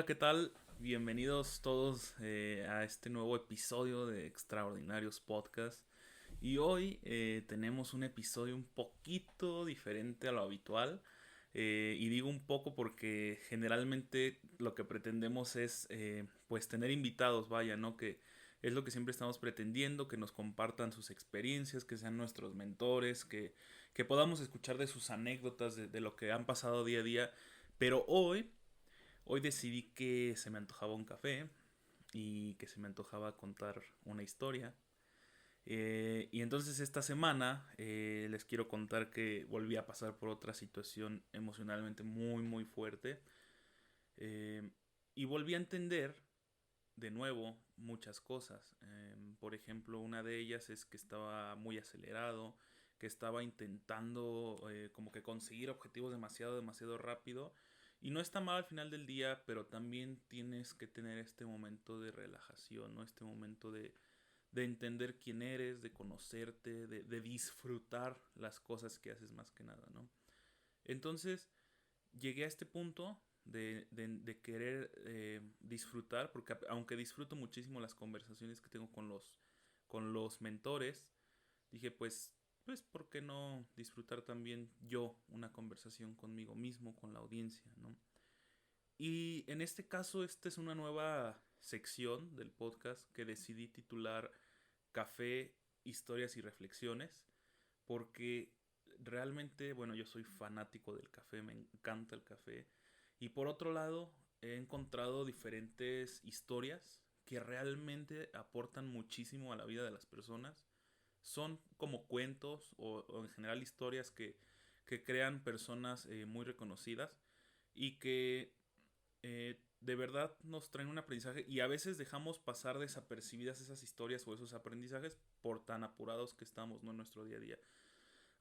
Hola, ¿qué tal? Bienvenidos todos a este nuevo episodio de Extraordinarios Podcast. Y hoy tenemos un episodio un poquito diferente a lo habitual. Y digo un poco porque generalmente lo que pretendemos es pues tener invitados, vaya, ¿no? Que es lo que siempre estamos pretendiendo, que nos compartan sus experiencias, que sean nuestros mentores, que podamos escuchar de sus anécdotas, de lo que han pasado día a día. Pero hoy decidí que se me antojaba un café y que se me antojaba contar una historia. Y entonces esta semana les quiero contar que volví a pasar por otra situación emocionalmente muy fuerte. eh, y volví a entender de nuevo muchas cosas. Por ejemplo, una de ellas es que estaba muy acelerado, que estaba intentando como que conseguir objetivos demasiado rápido. Y no está mal al final del día, pero también tienes que tener este momento de relajación, ¿no? Este momento de entender quién eres, de conocerte, de disfrutar las cosas que haces más que nada, ¿no? Entonces, llegué a este punto de querer disfrutar, porque aunque disfruto muchísimo las conversaciones que tengo con los mentores, dije pues, ¿por qué no disfrutar también yo una conversación conmigo mismo, con la audiencia, ¿no? Y en este caso, esta es una nueva sección del podcast que decidí titular Café, Historias y Reflexiones, porque realmente, bueno, yo soy fanático del café, me encanta el café. Y por otro lado, he encontrado diferentes historias que realmente aportan muchísimo a la vida de las personas. Son como cuentos o en general historias que crean personas muy reconocidas y que de verdad nos traen un aprendizaje y a veces dejamos pasar desapercibidas esas historias o esos aprendizajes por tan apurados que estamos, ¿no? En nuestro día a día.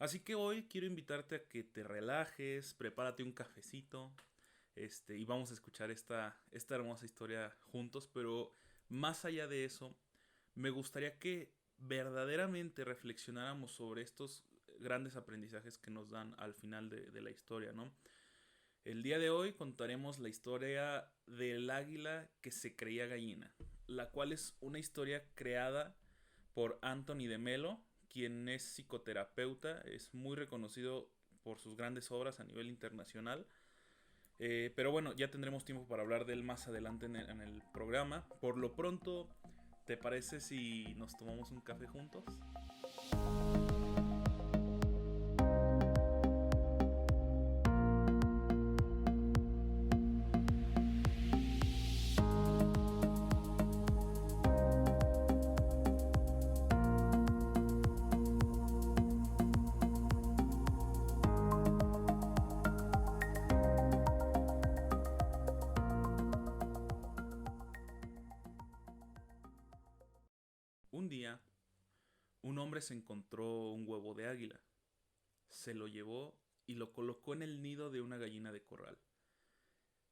Así que hoy quiero invitarte a que te relajes, prepárate un cafecito, y vamos a escuchar esta hermosa historia juntos, pero más allá de eso, me gustaría que verdaderamente reflexionáramos sobre estos grandes aprendizajes que nos dan al final de la historia, ¿no? El día de hoy contaremos la historia del águila que se creía gallina, la cual es una historia creada por Anthony de Melo, quien es psicoterapeuta, es muy reconocido por sus grandes obras a nivel internacional. Pero bueno, ya tendremos tiempo para hablar de él más adelante en el programa. Por lo pronto, ¿te parece si nos tomamos un café juntos? Un día, un hombre se encontró un huevo de águila, se lo llevó y lo colocó en el nido de una gallina de corral.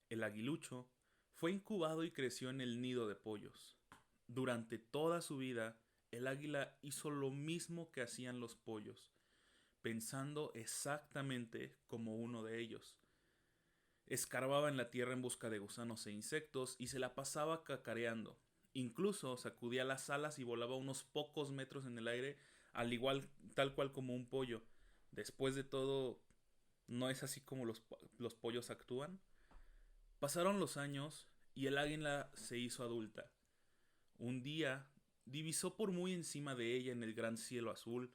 El aguilucho fue incubado y creció en el nido de pollos. Durante toda su vida, el águila hizo lo mismo que hacían los pollos, pensando exactamente como uno de ellos. Escarbaba en la tierra en busca de gusanos e insectos y se la pasaba cacareando. Incluso sacudía las alas y volaba unos pocos metros en el aire, al igual, tal cual como un pollo. Después de todo, ¿no es así como los pollos actúan? Pasaron los años y el águila se hizo adulta. Un día divisó por muy encima de ella en el gran cielo azul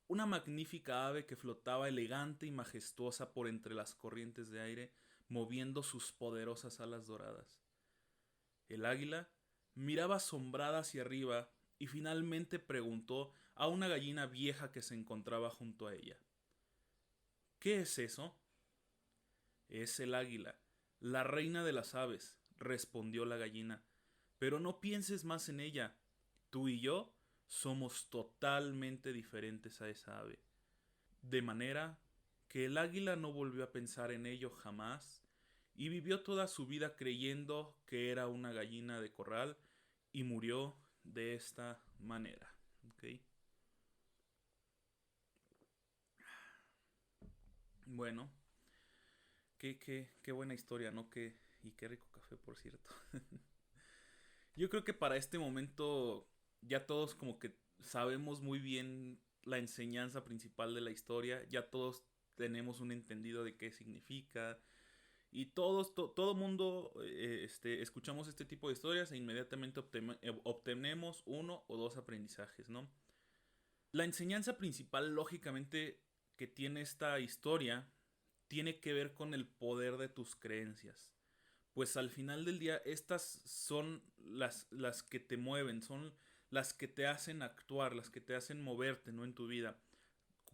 una magnífica ave que flotaba elegante y majestuosa por entre las corrientes de aire, moviendo sus poderosas alas doradas. El águila miraba asombrada hacia arriba y finalmente preguntó a una gallina vieja que se encontraba junto a ella: ¿Qué es eso? Es el águila, la reina de las aves, respondió la gallina. Pero no pienses más en ella. Tú y yo somos totalmente diferentes a esa ave. De manera que el águila no volvió a pensar en ello jamás y vivió toda su vida creyendo que era una gallina de corral y murió de esta manera. ¿Ok? Bueno, qué buena historia, ¿no? Qué y qué rico café, por cierto. Yo creo que para este momento ya todos como que sabemos muy bien la enseñanza principal de la historia, ya todos tenemos un entendido de qué significa y todo mundo escuchamos este tipo de historias e inmediatamente obtenemos uno o dos aprendizajes, ¿no? La enseñanza principal, lógicamente, que tiene esta historia tiene que ver con el poder de tus creencias. Pues al final del día, estas son las que te mueven, son las que te hacen actuar, las que te hacen moverte, ¿no? En tu vida.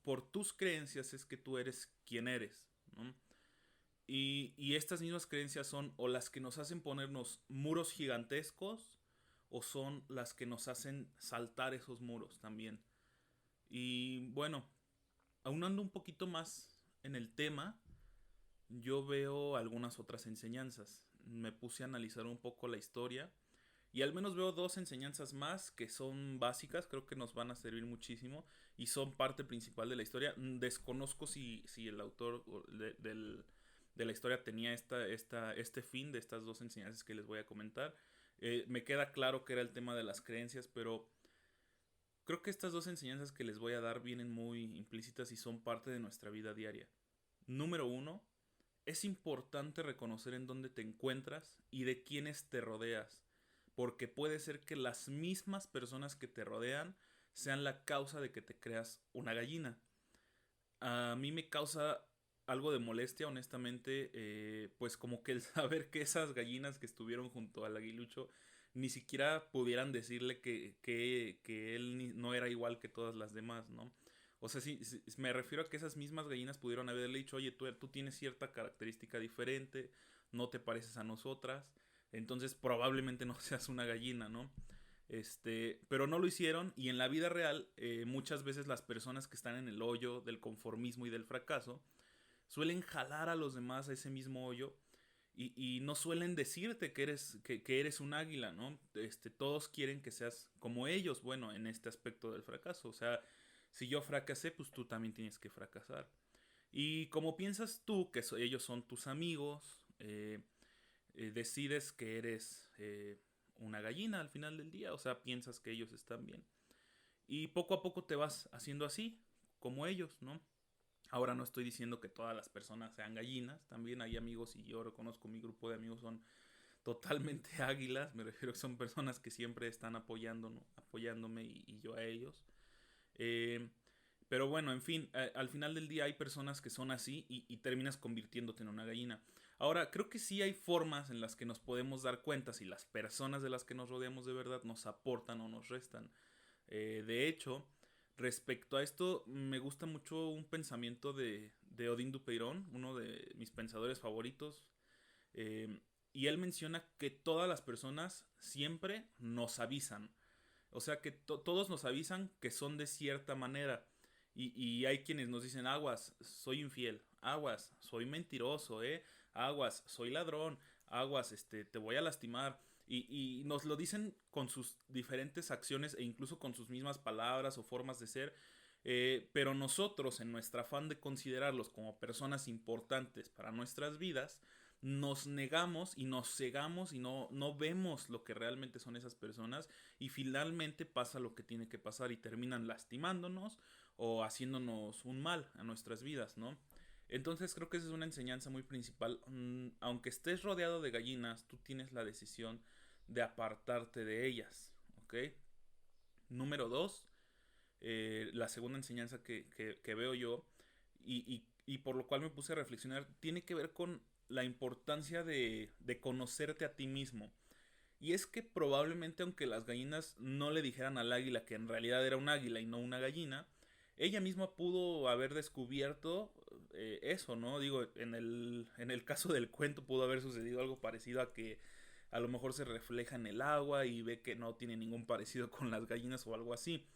Por tus creencias es que tú eres quien eres, ¿no? Y estas mismas creencias son o las que nos hacen ponernos muros gigantescos o son las que nos hacen saltar esos muros también. Y bueno, aunando un poquito más en el tema, yo veo algunas otras enseñanzas. Me puse a analizar un poco la historia y al menos veo dos enseñanzas más que son básicas, creo que nos van a servir muchísimo y son parte principal de la historia. Desconozco si el autor de la historia tenía este fin de estas dos enseñanzas que les voy a comentar. Me queda claro que era el tema de las creencias, pero creo que estas dos enseñanzas que les voy a dar vienen muy implícitas y son parte de nuestra vida diaria. Número uno, es importante reconocer en dónde te encuentras y de quiénes te rodeas, porque puede ser que las mismas personas que te rodean sean la causa de que te creas una gallina. A mí me causa algo de molestia, honestamente, pues como que el saber que esas gallinas que estuvieron junto al aguilucho ni siquiera pudieran decirle que él no era igual que todas las demás, ¿no? O sea, sí, me refiero a que esas mismas gallinas pudieron haberle dicho, oye, tú tienes cierta característica diferente, no te pareces a nosotras, entonces probablemente no seas una gallina, ¿no? Pero no lo hicieron y en la vida real muchas veces las personas que están en el hoyo del conformismo y del fracaso suelen jalar a los demás a ese mismo hoyo y no suelen decirte que eres un águila, ¿no? Todos quieren que seas como ellos, bueno, en este aspecto del fracaso, o sea, si yo fracasé, pues tú también tienes que fracasar. Y como piensas tú que ellos son tus amigos, decides que eres una gallina al final del día, o sea, piensas que ellos están bien. Y poco a poco te vas haciendo así, como ellos, ¿no? Ahora no estoy diciendo que todas las personas sean gallinas, también hay amigos y yo reconozco mi grupo de amigos son totalmente águilas, me refiero que son personas que siempre están apoyándome y yo a ellos. Eh, pero bueno, en fin, al final del día hay personas que son así y terminas convirtiéndote en una gallina. Ahora, creo que sí hay formas en las que nos podemos dar cuenta si las personas de las que nos rodeamos de verdad nos aportan o nos restan. De hecho, respecto a esto, me gusta mucho un pensamiento de Odín Dupeirón, uno de mis pensadores favoritos. Eh, y él menciona que todas las personas siempre nos avisan. O sea que todos nos avisan que son de cierta manera. Y hay quienes nos dicen, aguas, soy infiel, aguas, soy mentiroso, aguas, soy ladrón, aguas, te voy a lastimar. Y nos lo dicen con sus diferentes acciones e incluso con sus mismas palabras o formas de ser. Pero nosotros, en nuestro afán de considerarlos como personas importantes para nuestras vidas, nos negamos y nos cegamos y no vemos lo que realmente son esas personas y finalmente pasa lo que tiene que pasar y terminan lastimándonos o haciéndonos un mal a nuestras vidas, ¿no? Entonces creo que esa es una enseñanza muy principal. Aunque estés rodeado de gallinas, tú tienes la decisión de apartarte de ellas, ¿ok? Número dos, la segunda enseñanza que veo yo y por lo cual me puse a reflexionar, tiene que ver con la importancia de conocerte a ti mismo. Y es que probablemente aunque las gallinas no le dijeran al águila que en realidad era un águila y no una gallina, ella misma pudo haber descubierto eso, ¿no? Digo, en el caso del cuento pudo haber sucedido algo parecido a que a lo mejor se refleja en el agua y ve que no tiene ningún parecido con las gallinas o algo así.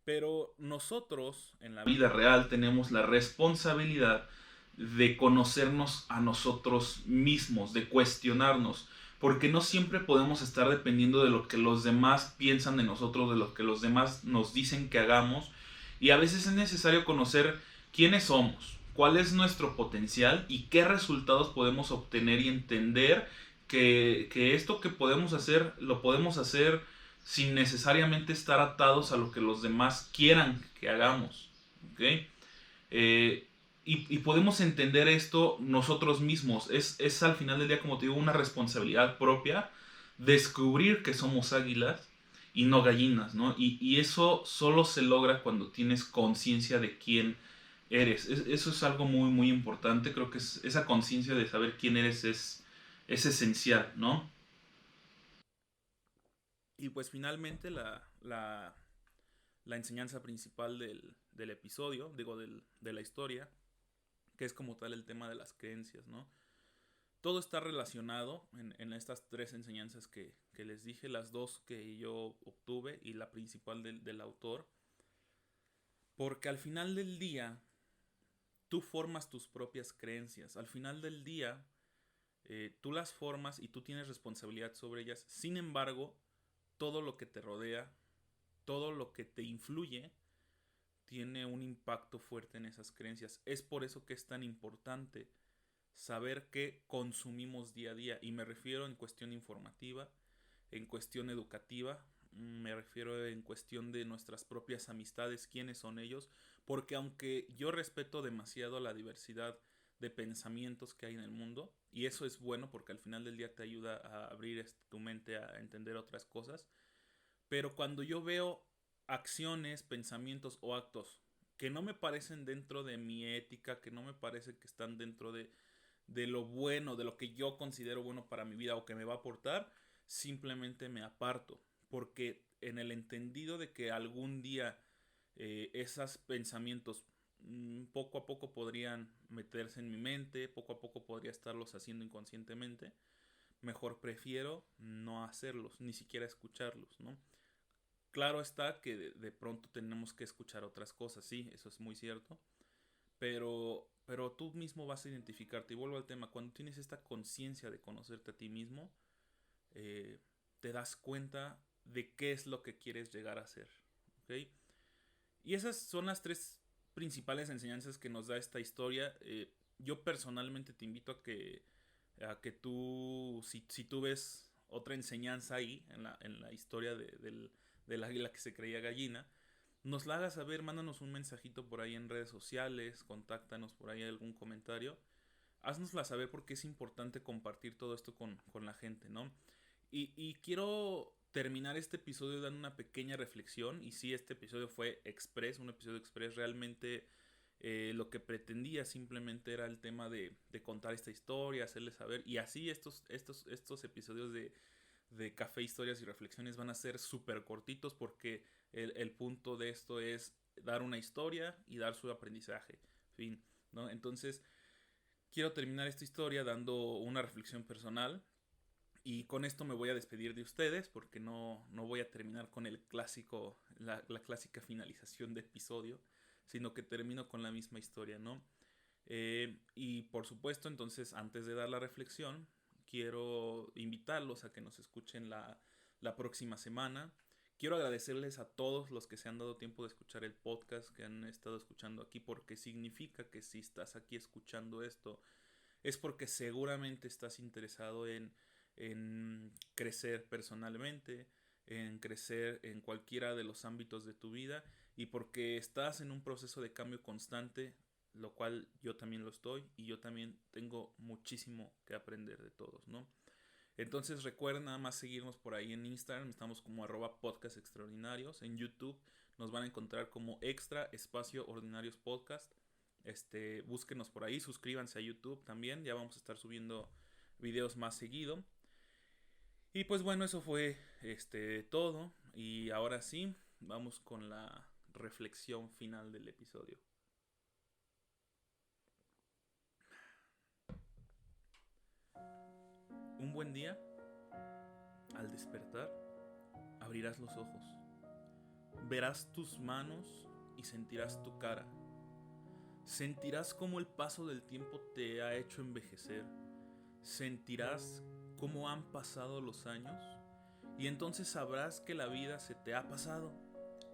Pero nosotros en la vida real tenemos la responsabilidad de conocernos a nosotros mismos, de cuestionarnos, porque no siempre podemos estar dependiendo de lo que los demás piensan de nosotros, de lo que los demás nos dicen que hagamos, y a veces es necesario conocer quiénes somos, cuál es nuestro potencial y qué resultados podemos obtener y entender que esto que podemos hacer, lo podemos hacer sin necesariamente estar atados a lo que los demás quieran que hagamos. ¿Ok? Eh, y podemos entender esto nosotros mismos. Es al final del día, como te digo, una responsabilidad propia descubrir que somos águilas y no gallinas, ¿no? Y eso solo se logra cuando tienes conciencia de quién eres. Eso es algo muy, muy importante. Creo que esa conciencia de saber quién eres es esencial, ¿no? Y pues finalmente la enseñanza principal del episodio, digo, de la historia, que es como tal el tema de las creencias, ¿no? Todo está relacionado en estas tres enseñanzas que les dije, las dos que yo obtuve y la principal del autor, porque al final del día tú formas tus propias creencias, al final del día tú las formas y tú tienes responsabilidad sobre ellas, sin embargo, todo lo que te rodea, todo lo que te influye, tiene un impacto fuerte en esas creencias. Es por eso que es tan importante saber qué consumimos día a día. Y me refiero en cuestión informativa, en cuestión educativa, me refiero en cuestión de nuestras propias amistades, quiénes son ellos. Porque aunque yo respeto demasiado la diversidad de pensamientos que hay en el mundo, y eso es bueno porque al final del día te ayuda a abrir tu mente a entender otras cosas, pero cuando yo veo acciones, pensamientos o actos que no me parecen dentro de mi ética, que no me parece que están dentro de lo bueno, de lo que yo considero bueno para mi vida o que me va a aportar, simplemente me aparto. Porque en el entendido de que algún día esos pensamientos poco a poco podrían meterse en mi mente, poco a poco podría estarlos haciendo inconscientemente, mejor prefiero no hacerlos, ni siquiera escucharlos, ¿no? Claro está que de pronto tenemos que escuchar otras cosas, sí, eso es muy cierto, pero tú mismo vas a identificarte. Y vuelvo al tema, cuando tienes esta conciencia de conocerte a ti mismo, eh, te das cuenta de qué es lo que quieres llegar a ser. ¿Ok? Y esas son las tres principales enseñanzas que nos da esta historia. Yo personalmente te invito a que tú, si tú ves otra enseñanza ahí, en la historia del águila que se creía gallina, nos la hagas saber, mándanos un mensajito por ahí en redes sociales, contáctanos por ahí algún comentario. Haznosla saber porque es importante compartir todo esto con la gente, ¿no? Y quiero terminar este episodio dando una pequeña reflexión. Y sí, este episodio fue express, un episodio express. Realmente lo que pretendía simplemente era el tema de contar esta historia, hacerles saber. Y así estos episodios de café, historias y reflexiones van a ser súper cortitos porque el punto de esto es dar una historia y dar su aprendizaje. Fin, ¿no? Entonces, quiero terminar esta historia dando una reflexión personal. Y con esto me voy a despedir de ustedes porque no voy a terminar con el clásico, la clásica finalización de episodio, sino que termino con la misma historia, ¿no? Y por supuesto, entonces, antes de dar la reflexión, quiero invitarlos a que nos escuchen la próxima semana. Quiero agradecerles a todos los que se han dado tiempo de escuchar el podcast, que han estado escuchando aquí, porque significa que si estás aquí escuchando esto, es porque seguramente estás interesado en crecer personalmente, en crecer en cualquiera de los ámbitos de tu vida y porque estás en un proceso de cambio constante, lo cual yo también lo estoy y yo también tengo muchísimo que aprender de todos, ¿no? Entonces recuerden nada más seguirnos por ahí en Instagram, estamos como @podcast extraordinarios, en YouTube nos van a encontrar como extra espacio ordinarios podcast. Búsquenos por ahí, suscríbanse a YouTube también, ya vamos a estar subiendo videos más seguido. Y pues bueno, eso fue todo. Y ahora sí, vamos con la reflexión final del episodio. Un buen día, al despertar, abrirás los ojos. Verás tus manos y sentirás tu cara. Sentirás cómo el paso del tiempo te ha hecho envejecer. Sentirás cómo han pasado los años. Y entonces sabrás que la vida se te ha pasado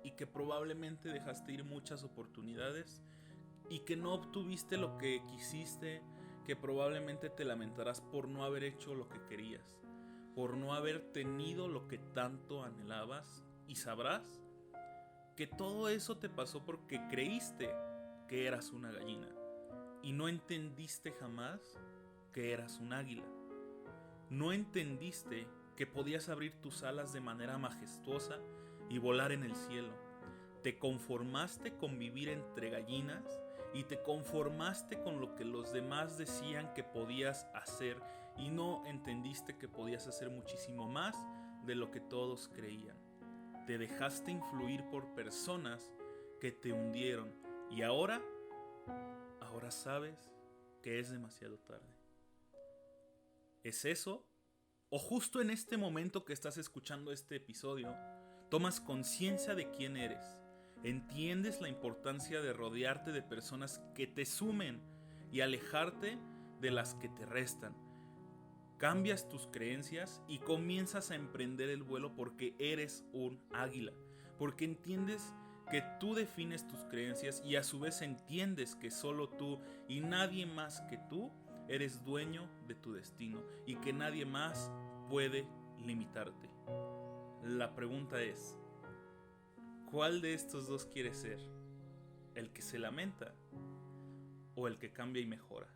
y que probablemente dejaste ir muchas oportunidades y que no obtuviste lo que quisiste, que probablemente te lamentarás por no haber hecho lo que querías, por no haber tenido lo que tanto anhelabas, y sabrás que todo eso te pasó porque creíste que eras una gallina y no entendiste jamás que eras un águila. No entendiste que podías abrir tus alas de manera majestuosa y volar en el cielo. Te conformaste con vivir entre gallinas y te conformaste con lo que los demás decían que podías hacer y no entendiste que podías hacer muchísimo más de lo que todos creían. Te dejaste influir por personas que te hundieron y ahora sabes que es demasiado tarde. ¿Es eso? ¿O justo en este momento que estás escuchando este episodio, tomas conciencia de quién eres? ¿Entiendes la importancia de rodearte de personas que te sumen y alejarte de las que te restan? Cambias tus creencias y comienzas a emprender el vuelo porque eres un águila, porque entiendes que tú defines tus creencias y a su vez entiendes que solo tú y nadie más que tú eres dueño de tu destino y que nadie más puede limitarte. La pregunta es, ¿cuál de estos dos quieres ser? ¿El que se lamenta o el que cambia y mejora?